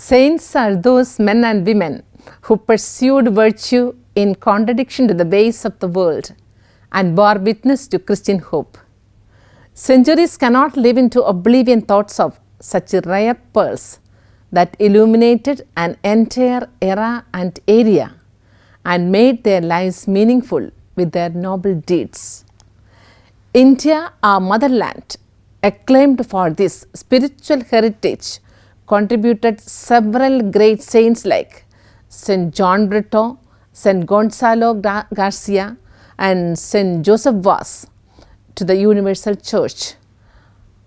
Saints are those men and women who pursued virtue in contradiction to the ways of the world and bore witness to Christian hope. Centuries cannot live into oblivion thoughts of such rare pearls that illuminated an entire era and area and made their lives meaningful with their noble deeds. India, our motherland, acclaimed for this spiritual heritage, contributed several great saints like St. John Brito, St. Gonzalo Garcia, and St. Joseph Vaz to the Universal Church.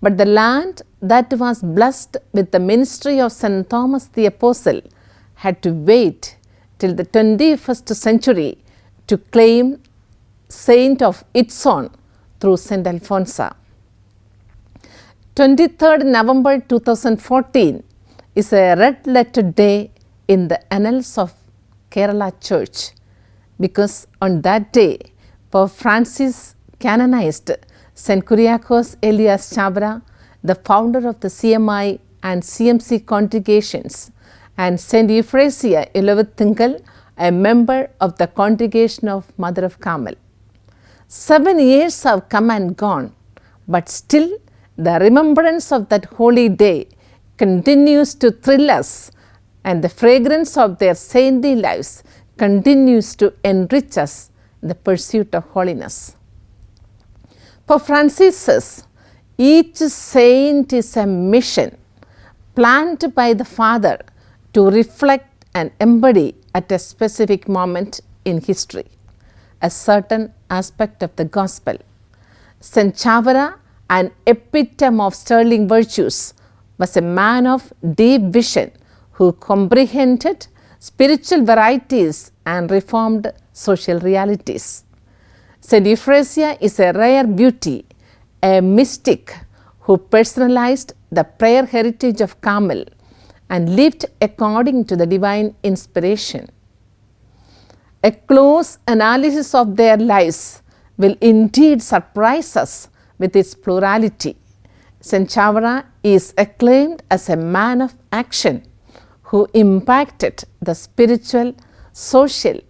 But the land that was blessed with the ministry of St. Thomas the Apostle had to wait till the 21st century to claim saint of its own through St. Alphonsa. 23rd November 2014 is a red letter day in the annals of Kerala Church because on that day Pope Francis canonized St. Kuriakos Elias Chavara, the founder of the CMI and CMC congregations, and St. Euphrasia Ilavathingal, a member of the congregation of Mother of Carmel. 7 years have come and gone, but still the remembrance of that holy day continues to thrill us, and the fragrance of their saintly lives continues to enrich us in the pursuit of holiness. Pope Francis says, each saint is a mission planned by the Father to reflect and embody at a specific moment in history a certain aspect of the gospel. St. Chavara, an epitome of sterling virtues, was a man of deep vision who comprehended spiritual varieties and reformed social realities. St. Euphrasia is a rare beauty, a mystic who personalized the prayer heritage of Carmel and lived according to the divine inspiration. A close analysis of their lives will indeed surprise us with its plurality. St. Chavara is acclaimed as a man of action who impacted the spiritual, social,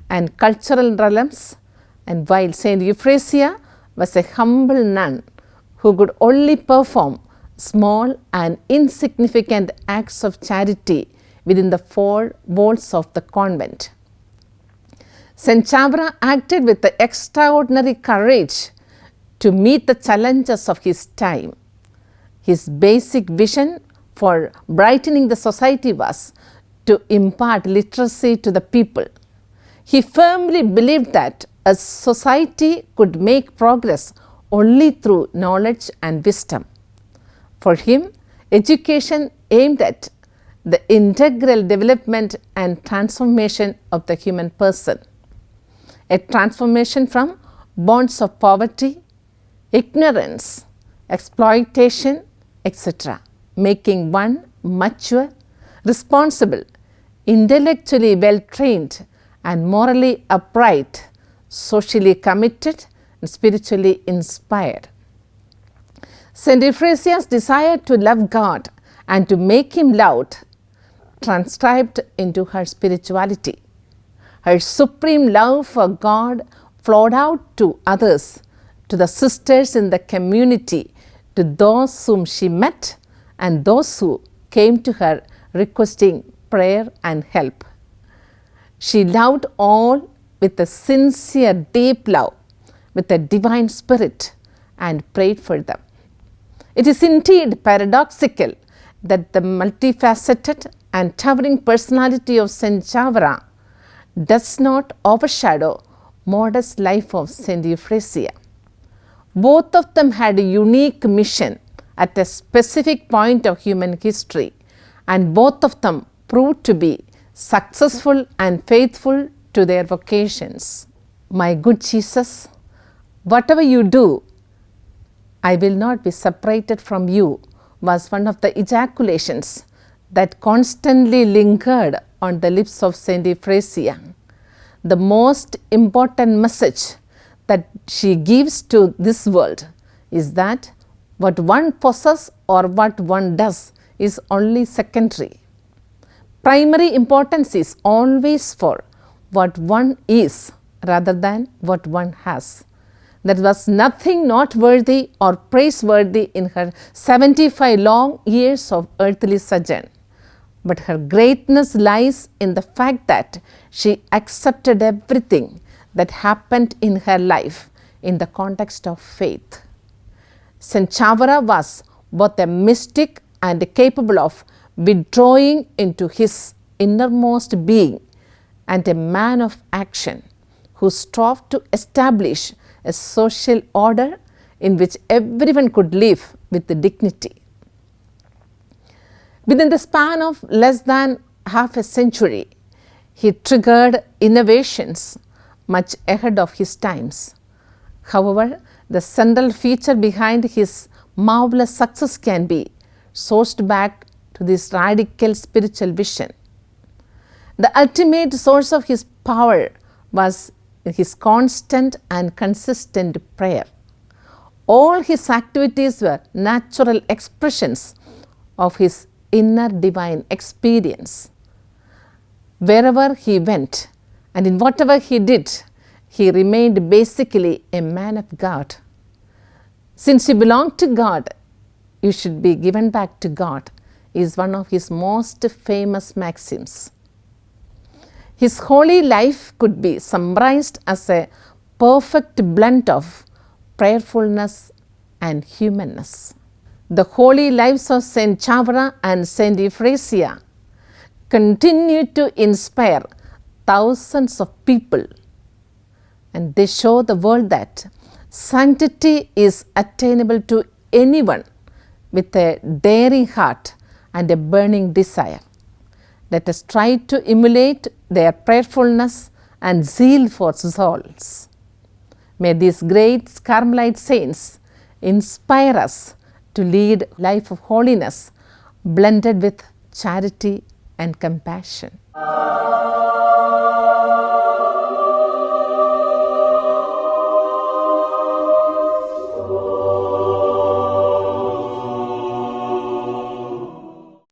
and cultural realms, and while St. Euphrasia was a humble nun who could only perform small and insignificant acts of charity within the four walls of the convent. St. Chavara acted with the extraordinary courage to meet the challenges of his time. His basic vision for brightening the society was to impart literacy to the people. He firmly believed that a society could make progress only through knowledge and wisdom. For him, education aimed at the integral development and transformation of the human person, a transformation from bonds of poverty, ignorance, exploitation, etc., making one mature, responsible, intellectually well-trained, and morally upright, socially committed, and spiritually inspired. St. Euphrasia's desire to love God and to make Him loved transcribed into her spirituality. Her supreme love for God flowed out to others, to the sisters in the community, to those whom she met, and those who came to her requesting prayer and help. She loved all with a sincere, deep love, with a divine spirit, and prayed for them. It is indeed paradoxical that the multifaceted and towering personality of St. Chavara does not overshadow modest life of St. Euphrasia. Both of them had a unique mission at a specific point of human history, and both of them proved to be successful and faithful to their vocations. My good Jesus, whatever you do, I will not be separated from you, was one of the ejaculations that constantly lingered on the lips of St. Euphrasia. The most important message that she gives to this world is that what one possesses or what one does is only secondary. primary importance is always for what one is rather than what one has. There was nothing noteworthy or praiseworthy in her 75 long years of earthly sojourn, but her greatness lies in the fact that she accepted everything that happened in her life in the context of faith. St. Chavara was both a mystic and capable of withdrawing into his innermost being, and a man of action who strove to establish a social order in which everyone could live with dignity. Within the span of less than half a century, he triggered innovations much ahead of his times. However, the central feature behind his marvelous success can be sourced back to this radical spiritual vision. The ultimate source of his power was his constant and consistent prayer. All his activities were natural expressions of his inner divine experience. Wherever he went and in whatever he did, he remained basically a man of God. Since you belong to God, you should be given back to God is one of his most famous maxims. His holy life could be summarized as a perfect blend of prayerfulness and humanness. The holy lives of St. Chavara and St. Euphrasia continue to inspire thousands of people, and they show the world that sanctity is attainable to anyone with a daring heart and a burning desire. Let us try to emulate their prayerfulness and zeal for souls. May these great Carmelite saints inspire us to lead a life of holiness blended with charity and compassion.